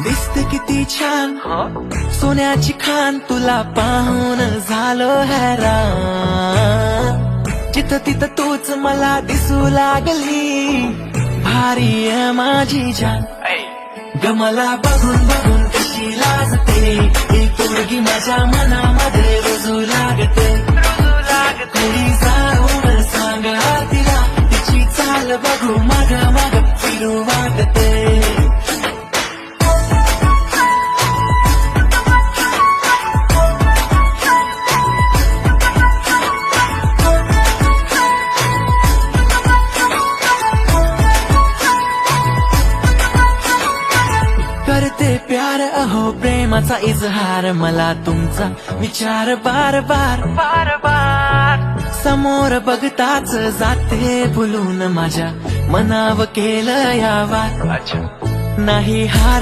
दिसते किती छान सोन्याची खान, तुला पाहून झालो हैरान. जिथं तिथं तूच मला दिसू लागली, भारी आहे माझी जान. ग मला बघून बघून कशी लाजते, एक पोरगी माझ्या मनामध्ये रुजू लागते. घरी जाऊन सांग तिला, तिची चाल बघू माग माग फिरू वाटते. करते प्यार अहो प्रेमाचा इजहार, मला तुमचा विचार बार बार बार बार. समोर बघताच जाते भुलून, माझ्या मनाव केलं या वार. नाही हार